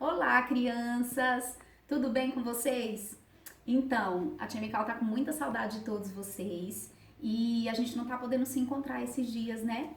Olá, crianças! Tudo bem com vocês? Então, a Tia Mical tá com muita saudade de todos vocês e a gente não tá podendo se encontrar esses dias, né?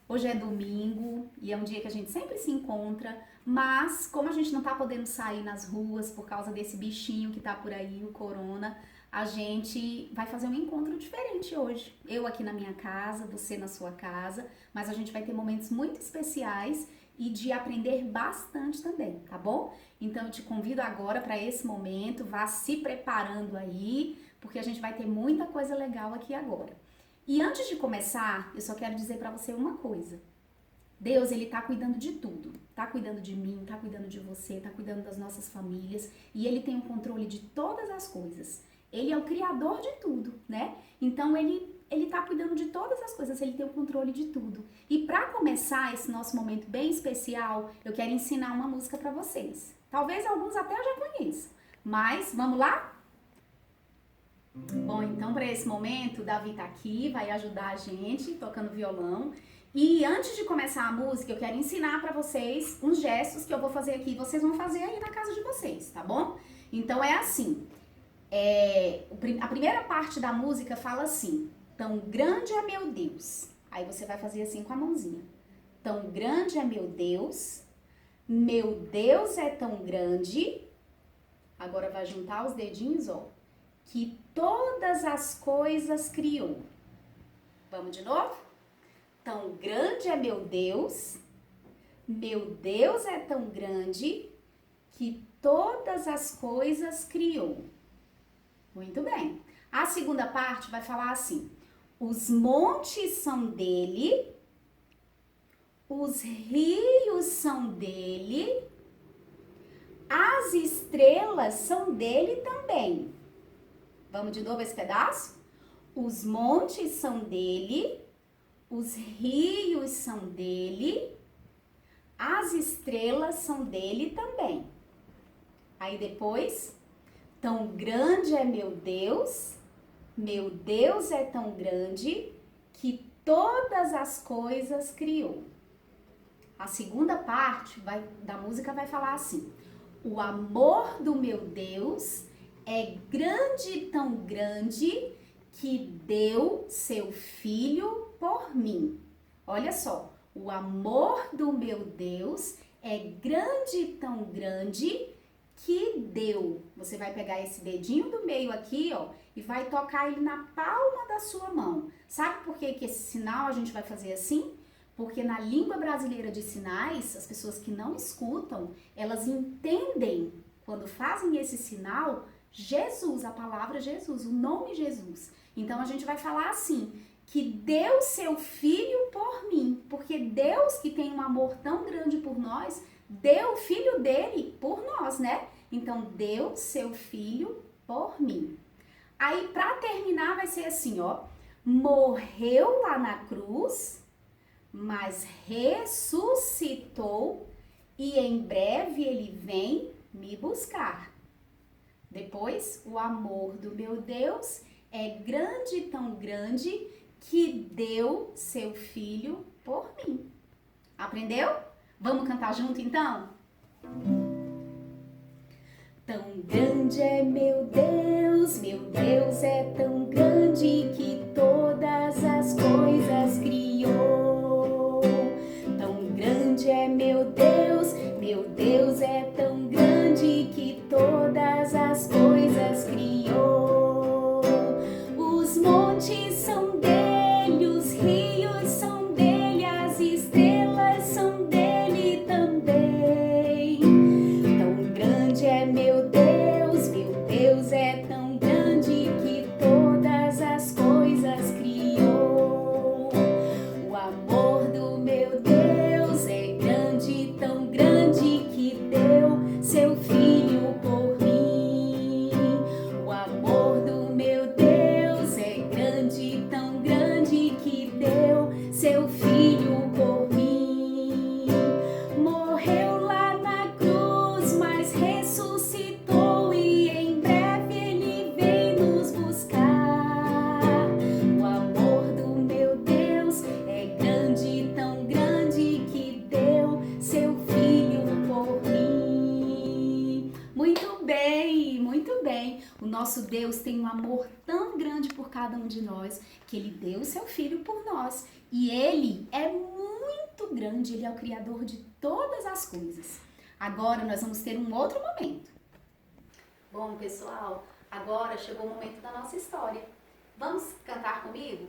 Hoje é domingo e é um dia que a gente sempre se encontra, mas como a gente não tá podendo sair nas ruas por causa desse bichinho que tá por aí, o corona, a gente vai fazer um encontro diferente hoje. Eu aqui na minha casa, você na sua casa, mas a gente vai ter momentos muito especiais e de aprender bastante também, tá bom? Então eu te convido agora para esse momento, vá se preparando aí, porque a gente vai ter muita coisa legal aqui agora. E antes de começar, eu só quero dizer para você uma coisa. Deus, ele tá cuidando de tudo. Tá cuidando de mim, tá cuidando de você, tá cuidando das nossas famílias e ele tem o controle de todas as coisas. Ele é o criador de tudo, né? Então ele tá cuidando de todas as coisas, ele tem o controle de tudo. E para começar esse nosso momento bem especial, eu quero ensinar uma música para vocês. Talvez alguns até já conheçam, mas vamos lá? Bom, então para esse momento, o Davi tá aqui, vai ajudar a gente tocando violão. E antes de começar a música, eu quero ensinar para vocês uns gestos que eu vou fazer aqui, vocês vão fazer aí na casa de vocês, tá bom? Então é assim, a primeira parte da música fala assim: tão grande é meu Deus. Aí você vai fazer assim com a mãozinha. Tão grande é meu Deus é tão grande. Agora vai juntar os dedinhos, ó, que todas as coisas criou. Vamos de novo? Tão grande é meu Deus é tão grande que todas as coisas criou. Muito bem. A segunda parte vai falar assim: os montes são dele, os rios são dele, as estrelas são dele também. Vamos de novo esse pedaço? Os montes são dele, os rios são dele, as estrelas são dele também. Aí depois, tão grande é meu Deus é tão grande que todas as coisas criou. A segunda parte da música vai falar assim: o amor do meu Deus é grande, tão grande, que deu seu filho por mim. Olha só, o amor do meu Deus é grande, tão grande, que deu. Você vai pegar esse dedinho do meio aqui, ó, e vai tocar ele na palma da sua mão. Sabe por que esse sinal a gente vai fazer assim? Porque na língua brasileira de sinais, as pessoas que não escutam, elas entendem, quando fazem esse sinal, Jesus, a palavra Jesus, o nome Jesus. Então a gente vai falar assim: que deu seu filho por mim, porque Deus, que tem um amor tão grande por nós, deu o filho dele por nós, né? Então deu seu filho por mim. Aí para terminar vai ser assim, ó: morreu lá na cruz, mas ressuscitou e em breve ele vem me buscar. Depois, o amor do meu Deus é grande, tão grande, que deu seu filho por mim. Aprendeu? Vamos cantar junto então? Tão grande é meu Deus é tão grande, que todas as coisas criou. Tão grande é meu Deus é tão grande, que todas as coisas criou. Os montes são dele, os rios são dele, as estrelas são dele também. Tão grande é meu Deus é tão grande, que todas as coisas criou. O amor do meu Deus é grande, tão grande, que deu O nosso Deus tem um amor tão grande por cada um de nós que Ele deu o seu Filho por nós. E Ele é muito grande, Ele é o Criador de todas as coisas. Agora nós vamos ter um outro momento. Bom, pessoal, agora chegou o momento da nossa história. Vamos cantar comigo?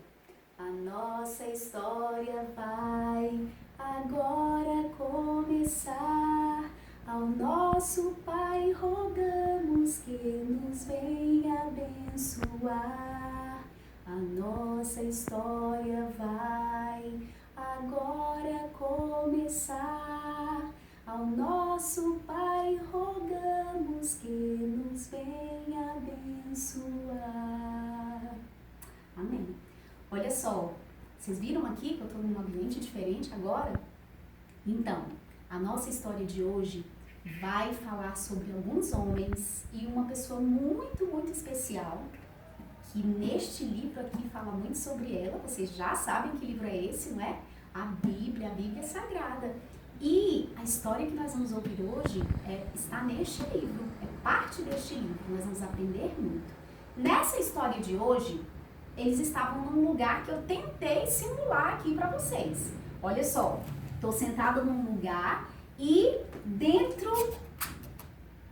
A nossa história vai agora começar. Ao nosso Pai rogamos que nos venha abençoar. A nossa história vai agora começar. Ao nosso Pai rogamos que nos venha abençoar. Amém. Olha só, vocês viram aqui que eu estou num ambiente diferente agora? Então, a nossa história de hoje vai falar sobre alguns homens e uma pessoa muito, muito especial, que neste livro aqui fala muito sobre ela. Vocês já sabem que livro é esse, não é? A Bíblia Sagrada. E a história que nós vamos ouvir hoje está neste livro, é parte deste livro, nós vamos aprender muito. Nessa história de hoje, eles estavam num lugar que eu tentei simular aqui para vocês. Olha só, estou sentada num lugar e dentro,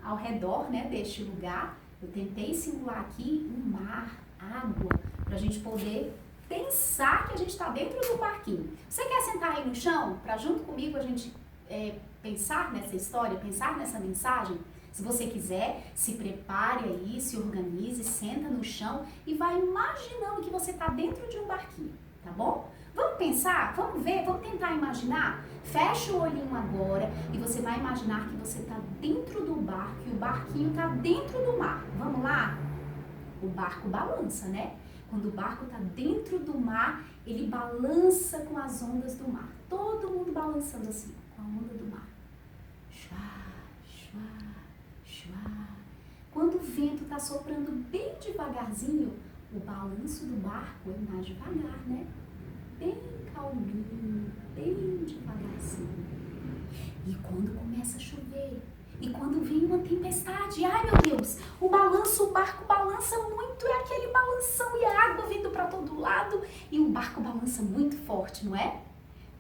ao redor, né, deste lugar, eu tentei simular aqui um mar, água, para a gente poder pensar que a gente está dentro do barquinho. Você quer sentar aí no chão para junto comigo a gente pensar nessa história, pensar nessa mensagem? Se você quiser, se prepare aí, se organize, senta no chão e vai imaginando que você está dentro de um barquinho, tá bom? Vamos pensar? Vamos ver? Vamos tentar imaginar? Fecha o olhinho agora e você vai imaginar que você está dentro do barco e o barquinho está dentro do mar. Vamos lá? O barco balança, né? Quando o barco está dentro do mar, ele balança com as ondas do mar. Todo mundo balançando assim, com a onda do mar. Chua, chua, chua. Quando o vento está soprando bem devagarzinho, o balanço do barco é mais devagar, né? Bem calminho, bem devagarzinho. E quando começa a chover, e quando vem uma tempestade, ai meu Deus, o barco balança muito, é aquele balanção e a água vindo para todo lado e o barco balança muito forte, não é?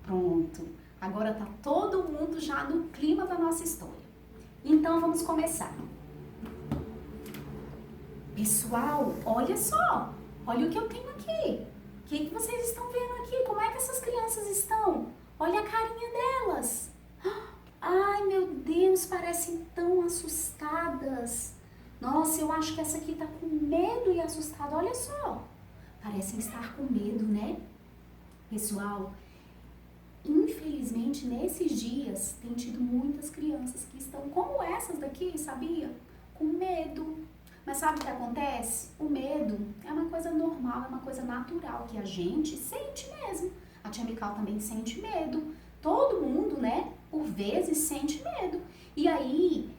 Pronto, agora tá todo mundo já no clima da nossa história. Então vamos começar. Pessoal, olha só, olha o que eu tenho aqui. O que vocês estão vendo aqui? Como é que essas crianças estão? Olha a carinha delas. Ai, meu Deus, parecem tão assustadas. Nossa, eu acho que essa aqui tá com medo e assustada. Olha só, parecem estar com medo, né? Pessoal, infelizmente, nesses dias, tem tido muitas crianças que estão como essas daqui, sabia? Com medo. Mas sabe o que acontece? O medo é uma coisa normal, é uma coisa natural, que a gente sente mesmo. A tia Mical também sente medo. Todo mundo, né, por vezes sente medo. E aí,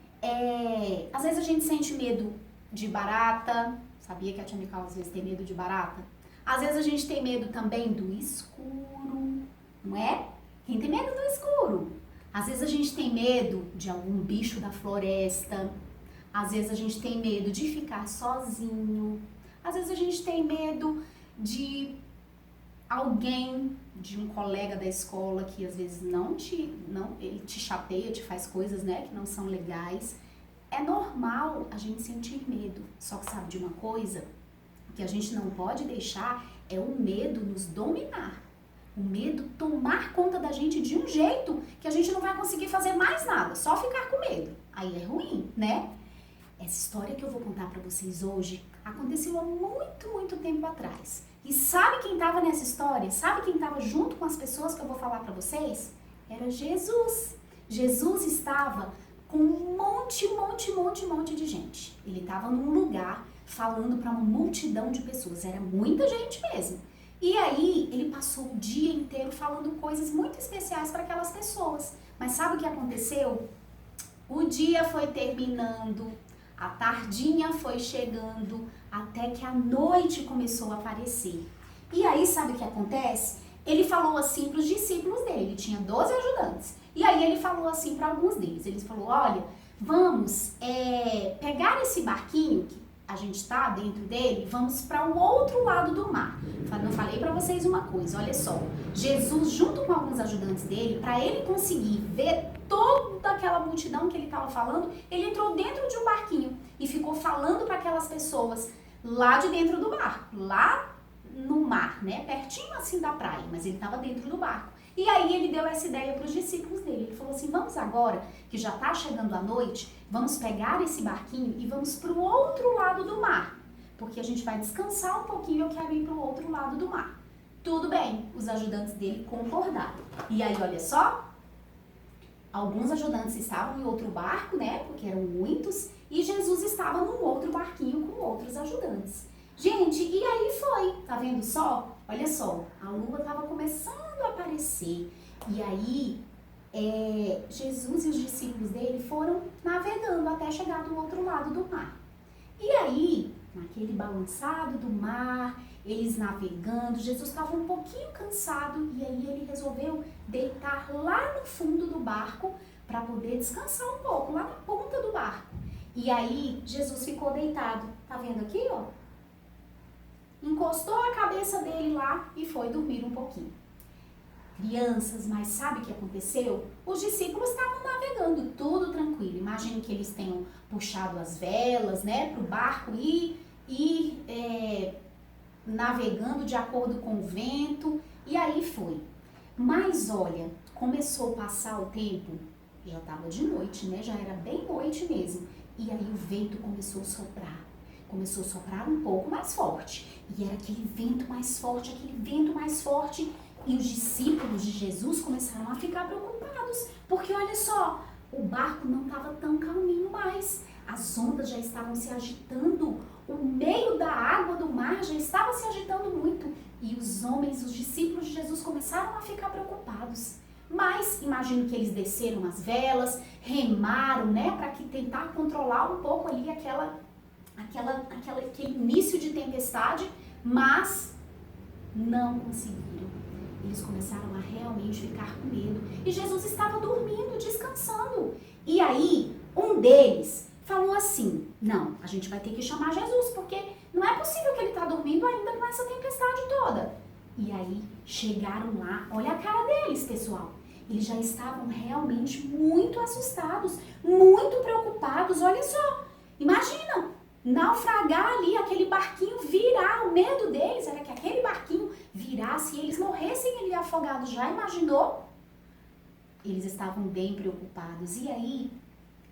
às vezes a gente sente medo de barata. Sabia que a tia Mical às vezes tem medo de barata? Às vezes a gente tem medo também do escuro, não é? Quem tem medo do escuro? Às vezes a gente tem medo de algum bicho da floresta. Às vezes a gente tem medo de ficar sozinho. Às vezes a gente tem medo de alguém, de um colega da escola que às vezes ele te chateia, te faz coisas, né, que não são legais. É normal a gente sentir medo. Só que sabe de uma coisa? O que a gente não pode deixar é o medo nos dominar. O medo tomar conta da gente de um jeito que a gente não vai conseguir fazer mais nada, só ficar com medo. Aí é ruim, né? Essa história que eu vou contar pra vocês hoje aconteceu há muito, muito tempo atrás. E sabe quem estava nessa história? Sabe quem estava junto com as pessoas que eu vou falar pra vocês? Era Jesus. Jesus estava com um monte de gente. Ele estava num lugar falando para uma multidão de pessoas. Era muita gente mesmo. E aí ele passou o dia inteiro falando coisas muito especiais para aquelas pessoas. Mas sabe o que aconteceu? O dia foi terminando. A tardinha foi chegando até que a noite começou a aparecer. E aí, sabe o que acontece? Ele falou assim para os discípulos dele, ele tinha 12 ajudantes. E aí ele falou assim para alguns deles, ele falou, olha, vamos pegar esse barquinho, a gente tá dentro dele, vamos para o outro lado do mar. Eu falei para vocês uma coisa, olha só. Jesus, junto com alguns ajudantes dele, para ele conseguir ver toda aquela multidão que ele estava falando, ele entrou dentro de um barquinho e ficou falando para aquelas pessoas lá de dentro do barco, lá no mar, né? Pertinho assim da praia, mas ele estava dentro do barco. E aí ele deu essa ideia para os discípulos dele. Ele falou assim, vamos agora, que já está chegando a noite, vamos pegar esse barquinho e vamos para o outro lado do mar. Porque a gente vai descansar um pouquinho, eu quero ir para o outro lado do mar. Tudo bem, os ajudantes dele concordaram. E aí, olha só, alguns ajudantes estavam em outro barco, né? Porque eram muitos, e Jesus estava num outro barquinho com outros ajudantes. Gente, e aí foi, tá vendo só? Olha só, a lua estava começando a aparecer. E aí, Jesus e os discípulos dele foram navegando até chegar do outro lado do mar. E aí, naquele balançado do mar, eles navegando, Jesus estava um pouquinho cansado e aí ele resolveu deitar lá no fundo do barco para poder descansar um pouco, lá na ponta do barco. E aí, Jesus ficou deitado, tá vendo aqui, ó? Encostou a cabeça dele lá e foi dormir um pouquinho. Crianças, mas sabe o que aconteceu? Os discípulos estavam navegando, tudo tranquilo. Imagino que eles tenham puxado as velas, né, para o barco ir navegando de acordo com o vento, e aí foi. Mas olha, começou a passar o tempo, já estava de noite, né, já era bem noite mesmo, e aí o vento começou a soprar um pouco mais forte, e era aquele vento mais forte, e os discípulos de Jesus começaram a ficar preocupados, porque olha só, o barco não estava tão calminho mais, as ondas já estavam se agitando, o meio da água do mar já estava se agitando muito, e os discípulos de Jesus começaram a ficar preocupados. Mas imagino que eles desceram as velas, remaram, né, para tentar controlar um pouco ali aquele início de tempestade, mas não conseguiram. Eles começaram a realmente ficar com medo. E Jesus estava dormindo, descansando. E aí, um deles falou assim, não, a gente vai ter que chamar Jesus, porque não é possível que ele está dormindo ainda com essa tempestade toda. E aí, chegaram lá, olha a cara deles, pessoal. Eles já estavam realmente muito assustados, muito preocupados, olha só. Imagina, naufragar ali, aquele barquinho virar, o medo deles era que aquele barquinho virasse e eles morressem ali afogados, já imaginou? Eles estavam bem preocupados. E aí,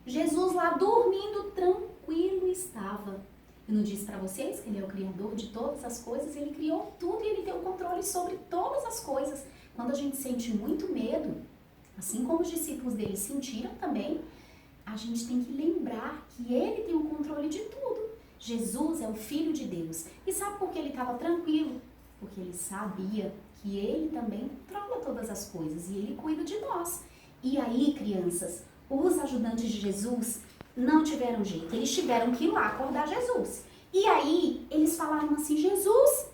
Jesus lá dormindo tranquilo estava. Eu não disse para vocês que ele é o criador de todas as coisas, ele criou tudo e ele tem o controle sobre todas as coisas. Quando a gente sente muito medo, assim como os discípulos dele sentiram também, a gente tem que lembrar que ele tem o controle de tudo. Jesus é o Filho de Deus. E sabe por que ele estava tranquilo? Porque ele sabia que ele também controla todas as coisas e ele cuida de nós. E aí, crianças, os ajudantes de Jesus não tiveram jeito. Eles tiveram que ir lá acordar Jesus. E aí, eles falaram assim, Jesus,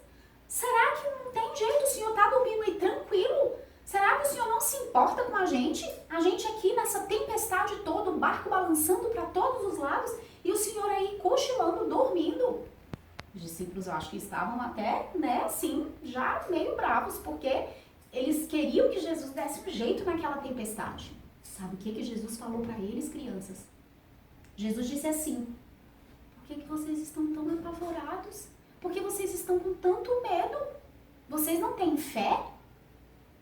será que não tem jeito? O senhor está dormindo aí tranquilo? Será que o senhor não se importa com a gente? A gente aqui nessa tempestade toda, o barco balançando para todos os lados e o senhor aí cochilando, dormindo. Os discípulos, eu acho que estavam até, né, assim, já meio bravos, porque eles queriam que Jesus desse um jeito naquela tempestade. Sabe o que Jesus falou para eles, crianças? Jesus disse assim, por que vocês estão tão apavorados? Por que vocês estão com tanto medo? Vocês não têm fé?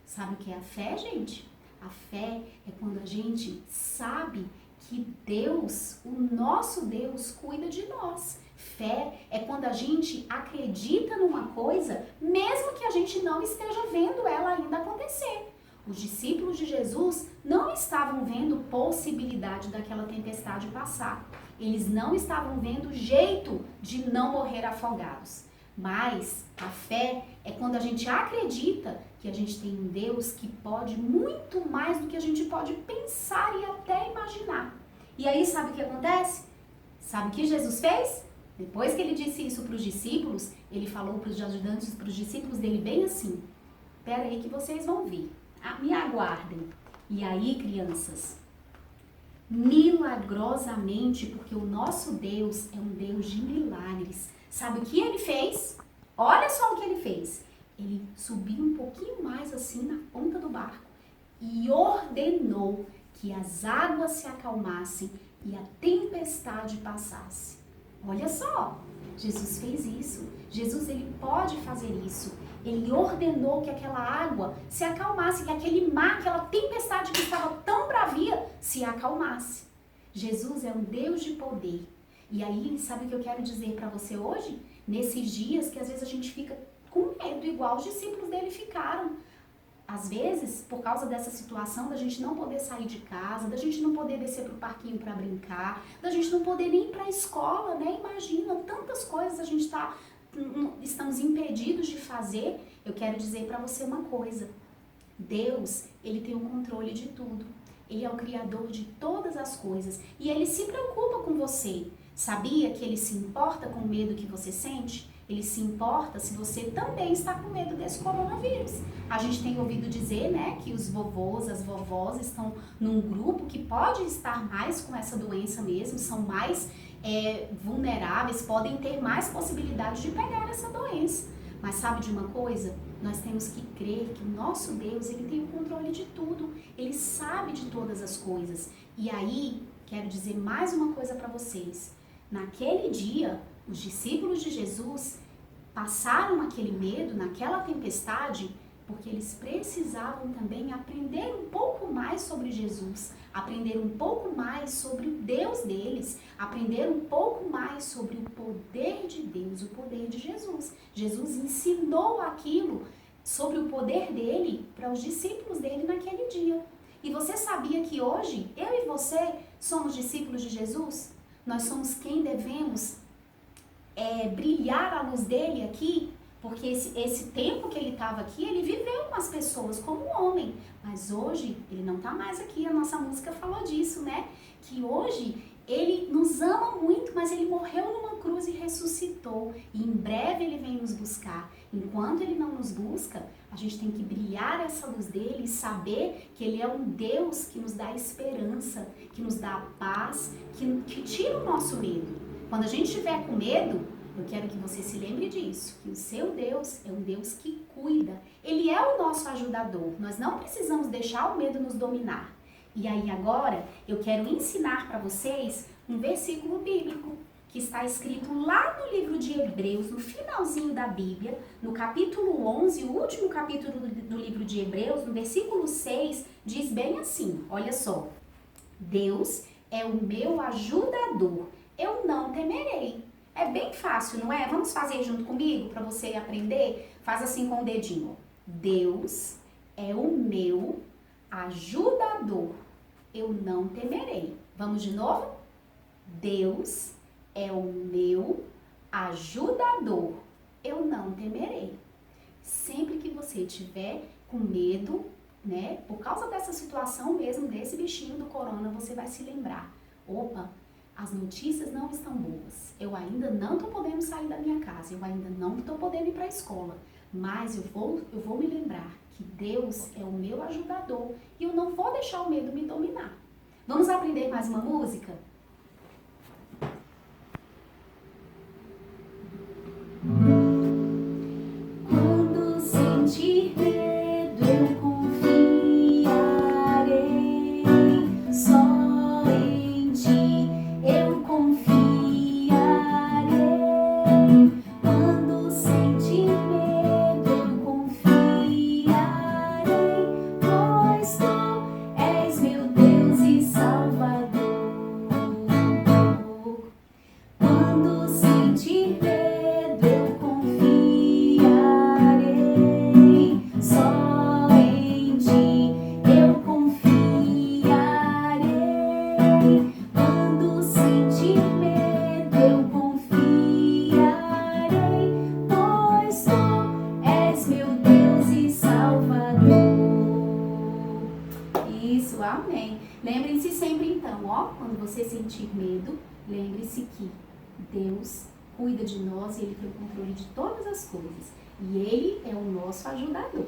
Sabe o que é a fé, gente? A fé é quando a gente sabe que Deus, o nosso Deus, cuida de nós. Fé é quando a gente acredita numa coisa, mesmo que a gente não esteja vendo ela ainda acontecer. Os discípulos de Jesus não estavam vendo possibilidade daquela tempestade passar. Eles não estavam vendo jeito de não morrer afogados. Mas a fé é quando a gente acredita que a gente tem um Deus que pode muito mais do que a gente pode pensar e até imaginar. E aí sabe o que acontece? Sabe o que Jesus fez? Depois que ele disse isso para os discípulos, ele falou para os ajudantes, para os discípulos dele bem assim, espera aí que vocês vão ver, me aguardem. E aí, crianças, milagrosamente, porque o nosso Deus é um Deus de milagres. Sabe o que ele fez? Olha só o que ele fez. Ele subiu um pouquinho mais assim na ponta do barco e ordenou que as águas se acalmassem e a tempestade passasse. Olha só, Jesus fez isso. Jesus, ele pode fazer isso. Ele ordenou que aquela água se acalmasse, que aquele mar, aquela tempestade que estava tão bravia, se acalmasse. Jesus é um Deus de poder. E aí, sabe o que eu quero dizer para você hoje? Nesses dias que às vezes a gente fica com medo, igual os discípulos dele ficaram. Às vezes, por causa dessa situação, da gente não poder sair de casa, da gente não poder descer pro parquinho para brincar, da gente não poder nem ir para a escola, né? Imagina, tantas coisas a gente estamos impedidos de fazer. Eu quero dizer para você uma coisa. Deus, ele tem o controle de tudo. Ele é o criador de todas as coisas e ele se preocupa com você. Sabia que ele se importa com o medo que você sente? Ele se importa se você também está com medo desse coronavírus. A gente tem ouvido dizer, né, que os vovôs, as vovós estão num grupo que pode estar mais com essa doença mesmo, são mais vulneráveis, podem ter mais possibilidade de pegar essa doença. Mas sabe de uma coisa? Nós temos que crer que o nosso Deus, ele tem o controle de tudo, ele sabe de todas as coisas. E aí, quero dizer mais uma coisa para vocês. Naquele dia, os discípulos de Jesus passaram aquele medo, naquela tempestade, porque eles precisavam também aprender um pouco mais sobre Jesus, aprender um pouco mais sobre o Deus deles, aprender um pouco mais sobre o poder de Deus, o poder de Jesus. Jesus ensinou aquilo sobre o poder dele para os discípulos dele naquele dia. E você sabia que hoje, eu e você somos discípulos de Jesus? Nós somos quem devemos brilhar a luz dele aqui, porque esse tempo que ele estava aqui, ele viveu com as pessoas como homem, mas hoje ele não está mais aqui. A nossa música falou disso, né? Que hoje ele nos ama muito, mas ele morreu numa cruz e ressuscitou, e em breve ele vem nos buscar. Enquanto ele não nos busca, a gente tem que brilhar essa luz dele e saber que ele é um Deus que nos dá esperança, que nos dá paz, que tira o nosso medo. Quando a gente estiver com medo, eu quero que você se lembre disso, que o seu Deus é um Deus que cuida. Ele é o nosso ajudador. Nós não precisamos deixar o medo nos dominar. E aí agora eu quero ensinar para vocês um versículo bíblico que está escrito lá no livro de Hebreus, no finalzinho da Bíblia, no capítulo 11, o último capítulo do livro de Hebreus, no versículo 6, diz bem assim, olha só. Deus é o meu ajudador, eu não temerei. É bem fácil, não é? Vamos fazer junto comigo para você aprender? Faz assim com o dedinho. Deus é o meu ajudador, eu não temerei. Vamos de novo? Deus é o meu ajudador, eu não temerei. Sempre que você tiver com medo, né, por causa dessa situação mesmo, desse bichinho do corona, você vai se lembrar. Opa, as notícias não estão boas. Eu ainda não estou podendo sair da minha casa, eu ainda não estou podendo ir para a escola, mas eu vou me lembrar que Deus é o meu ajudador e eu não vou deixar o medo me dominar. Vamos aprender mais uma música? Quando sentir medo, eu confiarei só em ti, eu confiarei. Quando sentir medo, eu confiarei, pois tu és meu Deus e Salvador. Quando sentir medo, eu confiarei só em ti, eu confiarei. Quando sentir medo, eu confiarei, pois tu és meu Deus e Salvador. Isso, amém. Lembrem-se sempre então, ó, quando você sentir medo, lembre-se que Deus cuida de nós e Ele tem o controle de todas as coisas. E Ele é o nosso ajudador.